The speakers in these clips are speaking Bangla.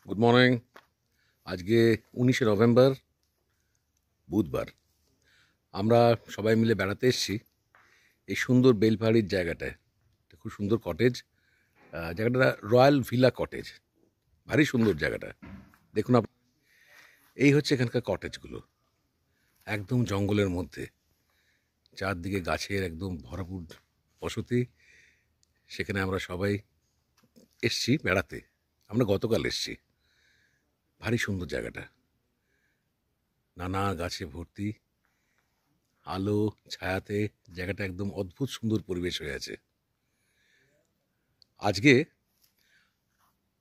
Good morning. আজকে 19শে নভেম্বর, বুধবার। আমরা সবাই মিলে বেড়াতে এসেছি এই সুন্দর বেলপাহাড়ির জায়গাটায়। খুব সুন্দর কটেজ, জায়গাটা রয়্যাল ভিলা কটেজ। ভারী সুন্দর জায়গাটা। দেখুন এই হচ্ছে এখানকার কটেজগুলো, একদম জঙ্গলের মধ্যে, চারদিকে গাছের একদম ভরপুর বসতি। সেখানে আমরা সবাই এসছি বেড়াতে। আমরা গতকাল এসছি। ভারী সুন্দর জায়গাটা, নানা গাছে ভর্তি, আলো ছায়াতে জায়গাটা একদম অদ্ভুত সুন্দর পরিবেশ হয়ে আছে। আজকে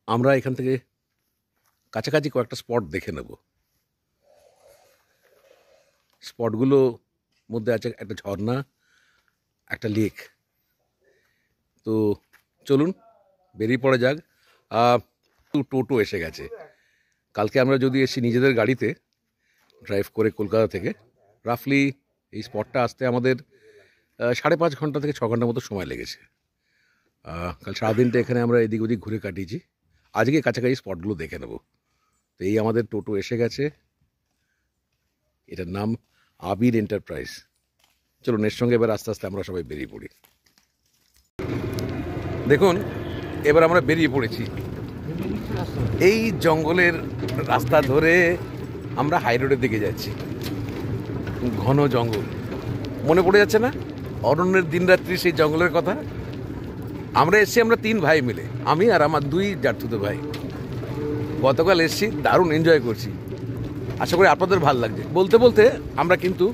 আমরা এখান থেকে কাছাকাছি কয়েকটা স্পট দেখে নেব। স্পটগুলো মধ্যে আছে একটা ঝর্ণা, একটা লেক। তো চলুন বেরিয়ে পড়া যাক। টোটো এসে গেছে। কালকে আমরা যদি এসি নিজেদের গাড়িতে ড্রাইভ করে কলকাতা থেকে, রাফলি এই স্পটটা আসতে আমাদের 5.5 ঘন্টা থেকে 6 ঘন্টার মতো সময় লেগেছে। কাল সারাদিনটা এখানে আমরা এদিক ওদিক ঘুরে কাটিয়েছি। আজকে কাছাকাছি স্পটগুলো দেখে নেব। তো এই আমাদের টোটো এসে গেছে, এটার নাম আবির এন্টারপ্রাইজ। চলুন এর সঙ্গে এবার আস্তে আস্তে আমরা সবাই বেরিয়ে পড়ি। দেখুন এবার আমরা বেরিয়ে পড়েছি এই জঙ্গলের রাস্তা ধরে। আমরা হাই রোডের দিকে যাচ্ছি। ঘন জঙ্গল, মনে পড়ে যাচ্ছে না অরণ্যের দিনরাত্রি সেই জঙ্গলের কথা? আমরা এসছি, আমরা 3 ভাই মিলে, আমি আর আমার 2 জ্যাঠতুতো ভাই। গতকাল এসছি, দারুণ এনজয় করছি। আশা করি আপনাদের ভালো লাগছে। বলতে বলতে আমরা কিন্তু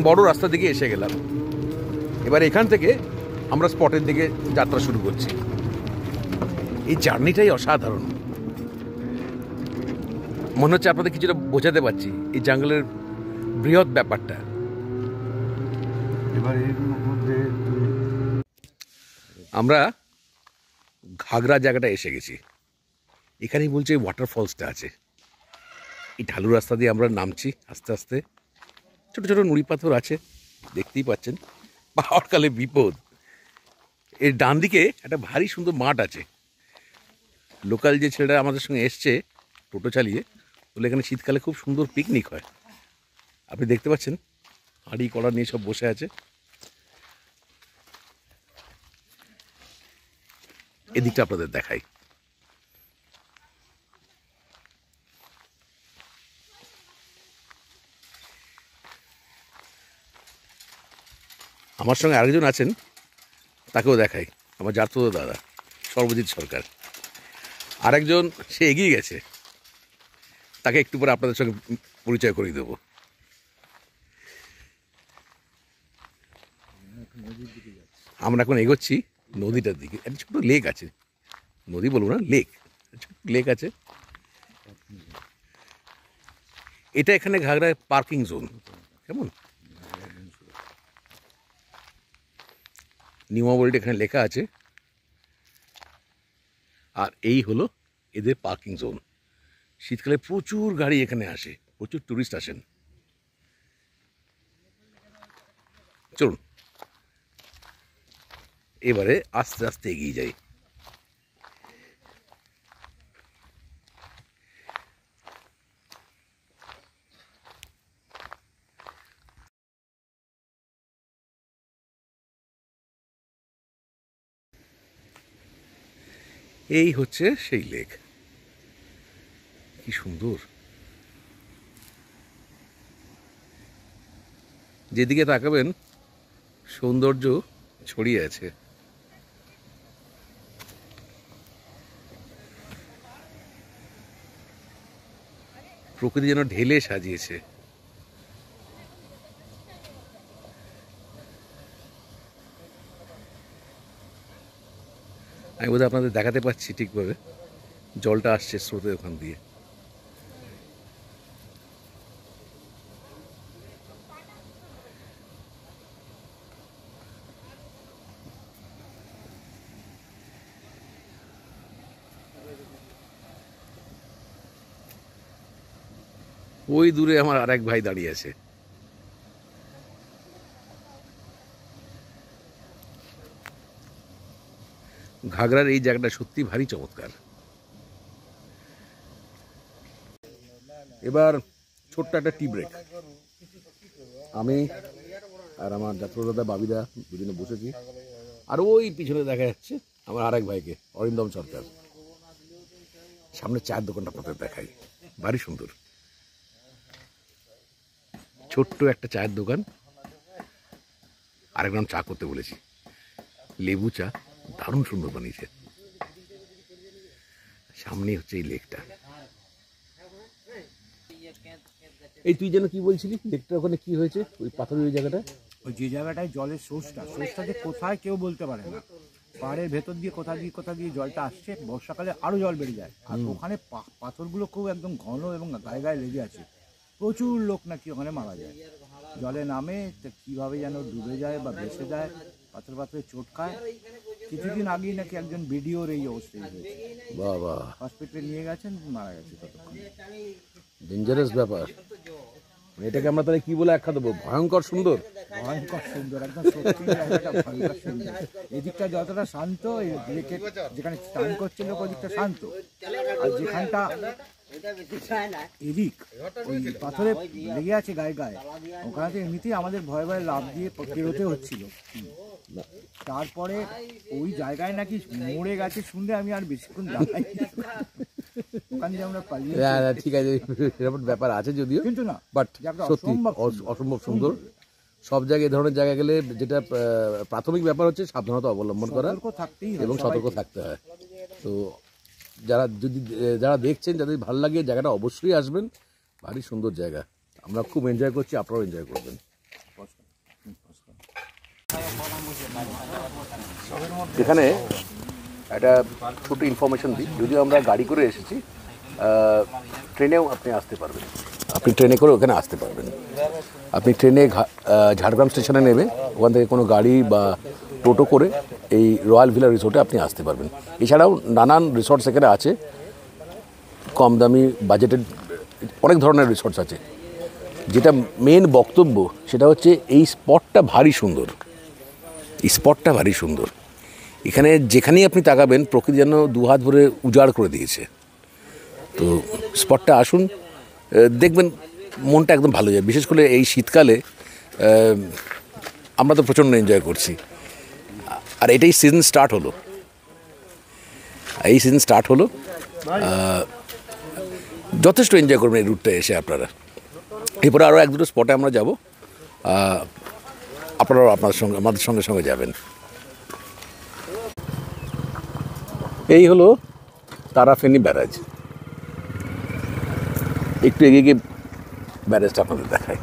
বড় রাস্তার দিকে এসে গেলাম। এবার এখান থেকে আমরা স্পটের দিকে যাত্রা শুরু করছি। এই জার্নিটাই অসাধারণ। মনে হচ্ছে আপনাদের কিছুটা বোঝাতে পারছি এই জঙ্গলের বৃহৎ ব্যাপারটা। এবার এর মধ্যে আমরা ঘাগরা জায়গাটা এসে গেছি। এখানেই বলছে ওয়াটারফলসটা আছে। এই ঢালু রাস্তা দিয়ে আমরা নামছি আস্তে আস্তে। ছোট ছোট নুড়ি পাথর আছে, দেখতেই পাচ্ছেন। পাহাড়কালে বিপদ। এর ডান দিকে একটা ভারী সুন্দর মাঠ আছে। লোকাল যে ছেলেরা আমাদের সঙ্গে এসছে টোটো চালিয়ে, বলে এখানে শীতকালে খুব সুন্দর পিকনিক হয়। আপনি দেখতে পাচ্ছেন হাঁড়ি কড়া নিয়ে সব বসে আছে। এদিকটা আপনাদের দেখাই। আমার সঙ্গে আরেকজন আছেন, তাকেও দেখাই। আমার জাতীয় দাদা সর্বজিৎ সরকার। আরেকজন সে এগিয়ে গেছে, তাকে একটু পরে আপনাদের সঙ্গে পরিচয় করিয়ে দেবো। আমরা এখন এগোচ্ছি নদীটার দিকে। একটা ছোট লেক আছে, নদী বলবো না, লেক, ছোট লেক আছে। এটা এখানে ঘাগড়ায় পার্কিং জোন। কেমন নিয়মাবলীটা এখানে লেখা আছে। আর এই হলো এদের পার্কিং জোন। শীতকালে প্রচুর গাড়ি এখানে আসে, প্রচুর টুরিস্ট আসেন। চলুন এবারে আস্তে আস্তে এগিয়ে যাই। এই হচ্ছে সেই লেক। কি সুন্দর, যেদিকে তাকাবেন সৌন্দর্য ছড়িয়ে আছে। প্রকৃতি যেন ঢেলে সাজিয়েছে। আমি বোধহয় আপনাদের দেখাতে পাচ্ছি ঠিকভাবে। জলটা আসছে স্রোতের ওখান দিয়ে। ওই দূরে আমার আরেক ভাই দাঁড়িয়ে আছে। ঘাগড়ার এই জায়গাটা সত্যি ভারী চমৎকার। এবার ছোট্ট একটা টি ব্রেক। আমি আর আমার যাত্রদাদা বাবিদা দুজনে বসেছি, আর ওই পিছনে দেখা যাচ্ছে আমার আরেক ভাইকে, অরিন্দম সরকার। সামনে চায়ের দোকানটা আপনাদের দেখাই, ভারী সুন্দর, ছোট্ট একটা চায়ের দোকান। আরেক গ্রাম চা করতে বলেছি, লেবু চা, দারুণ সুন্দর বানিয়েছে। সামনে হচ্ছে এই লেকটা। এই তুই যেন কি বলছিলি, লেকটা ওখানে কি হয়েছে, ওই পাথরের ওই জায়গাটা? ওই যে জায়গাটায় জলের সোর্সটা যে কোথায় কেউ বলতে পারে না। পাহাড়ের ভেতর দিয়ে কোথা দিয়ে জলটা আসছে, বর্ষাকালে আরো জল বেড়ে যায়। আর ওখানে পাথরগুলো খুব একদম ঘন এবং গায়ে গায়ে লেগে আছে। প্রচুর লোক নাকি ওখানে মারা যায়, জলে নামে কিভাবে যেন ডুবে যায় বা ভেসে যায়, পাথরে চোট খায়। কিছুদিন আগেই নাকি একজন ভিডিওর এই অবস্থায় হয়েছে, বাবা, হসপিটালে নিয়ে গেছেন, মারা গেছে। ততক্ষণ ডেঞ্জারাস ব্যাপার। এটাকে আমরা তাহলে কি বলে আখ্যা দেবো? ভয়ঙ্কর সুন্দর। ভয়ঙ্কর সুন্দর, একদম সত্যি ভয়ঙ্কর সুন্দর। এদিকটা যতটা শান্ত, যেখানে স্নান করছে লোক ওদিকটা শান্ত, আর যেখানটা এদিক ওই পাথরে লেগে আছে গায়ে গায়ে, ওখানে তো এমনিতেই আমাদের ভয়ে ভয়ে লাফ দিয়ে পেরোতে হচ্ছিল। তারপরে ওই জায়গায় নাকি মরে গেছে শুনলে আমি আর বেশিক্ষণ দাঁড়াই, ওখান দিয়ে আমরা পালিয়ে। ঠিক আছে, এরকম ব্যাপার আছে যদিও, কিন্তু না, বাট সত্যি অসম্ভব সুন্দর। সব জায়গায় এ ধরনের জায়গায় গেলে যেটা প্রাথমিক ব্যাপার হচ্ছে সাবধানতা অবলম্বন করা এবং সতর্ক থাকতে হয়। তো যারা দেখছেন, যাদের ভালো লাগে জায়গাটা, অবশ্যই আসবেন। ভারী সুন্দর জায়গা, আমরা খুব এনজয় করছি, আপনারাও এনজয় করবেন। এখানে একটা ছোট ইনফরমেশন দিই, যদিও আমরা গাড়ি করে এসেছি, ট্রেনেও আপনি আসতে পারবেন। আপনি ট্রেনে করে ওখানে আসতে পারবেন। আপনি ট্রেনে ঝাড়গ্রাম স্টেশনে নেবে, ওখান থেকে কোনো গাড়ি বা টোটো করে এই রয়্যাল ভিলা রিসোর্টে আপনি আসতে পারবেন। এছাড়াও নানান রিসোর্টস এখানে আছে, কম দামি বাজেটের অনেক ধরনের রিসোর্টস আছে। যেটা মেন বক্তব্য সেটা হচ্ছে এই স্পটটা ভারী সুন্দর, এই স্পটটা ভারী সুন্দর। এখানে যেখানেই আপনি তাকাবেন প্রকৃতি যেন দুহাত ভরে উজাড় করে দিয়েছে। তো স্পটটা আসুন, দেখবেন মনটা একদম ভালো যায়। বিশেষ করে এই শীতকালে আমরা তো প্রচণ্ড এনজয় করছি, আর এটাই সিজন স্টার্ট হলো, যথেষ্ট এনজয় করবেন এই রুটটা এসে আপনারা। এরপরে আরও এক দুটো স্পটে আমরা যাব, আপনারাও আমাদের সঙ্গে যাবেন। এই হলো তারাফেনী ব্যারাজ। একটু এগিয়ে গিয়ে ব্যারাজটা আপনাদের দেখায়।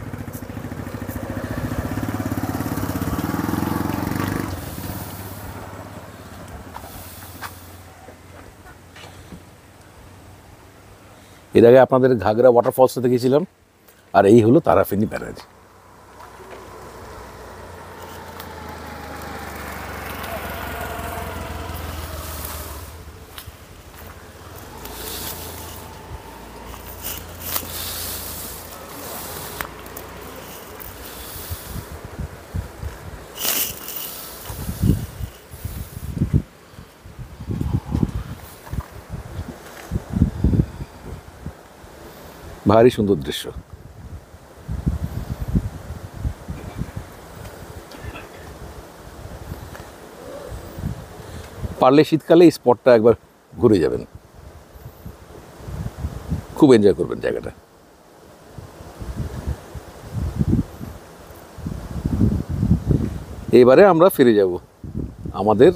এর আগে আপনাদের ঘাগরা ওয়াটারফলসে দেখেছিলাম, আর এই হলো তারাফেনী ব্যারাজ। ভারী সুন্দর দৃশ্য। পারলে শীতকালে এই স্পটটা একবার ঘুরে যাবেন, খুব এনজয় করবেন জায়গাটা। এবারে আমরা ফিরে যাব আমাদের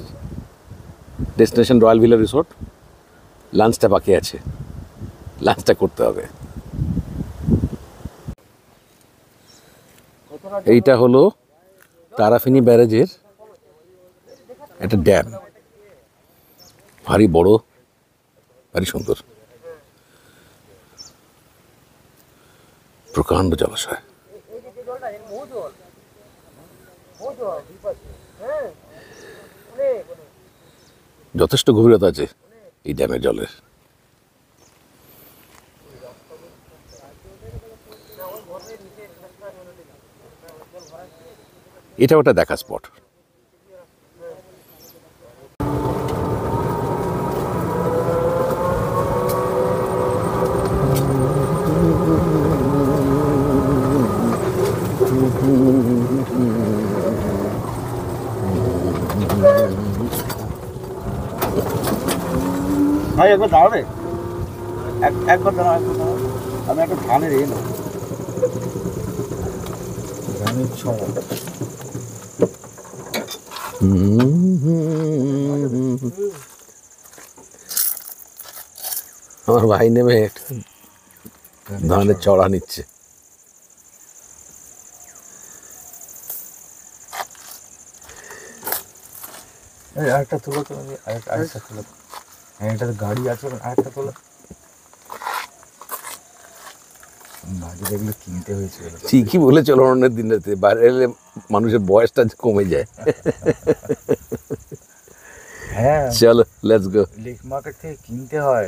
ডেস্টিনেশন রয়্যাল ভিলা রিসোর্ট। লাঞ্চটা বাকি আছে, লাঞ্চটা করতে হবে। এইটা হলো তারাফেনী ব্যারাজের একটা ড্যাম, ভারী বড়, ভারী সুন্দর, প্রকাণ্ড জলাশয়। যথেষ্ট গভীরতা আছে এই ড্যামের জলের। এটাও একটা দেখা স্পট। ভাই একবার দাঁড়াবে, একবার দাঁড়াও, আমি একটা ধানের এলো ধানের ছড়া। আমার ভাই নেমে একটা ধানের চড়া নিচ্ছে। আরেকটা তোলো তো, আরেকটা তোলো। হ্যাঁ, এটা গাড়ি আছে, আরেকটা তোলো। বাজে এগুলো কিনতে হয়েছে। ঠিকই বলেছিল, অরণ্যের দিনেতে বাইরে এলে মানুষের বয়সটা কমে যায়। হ্যাঁ, চলো লেটস গো। লেক মার্কেট থেকে কিনতে হয়।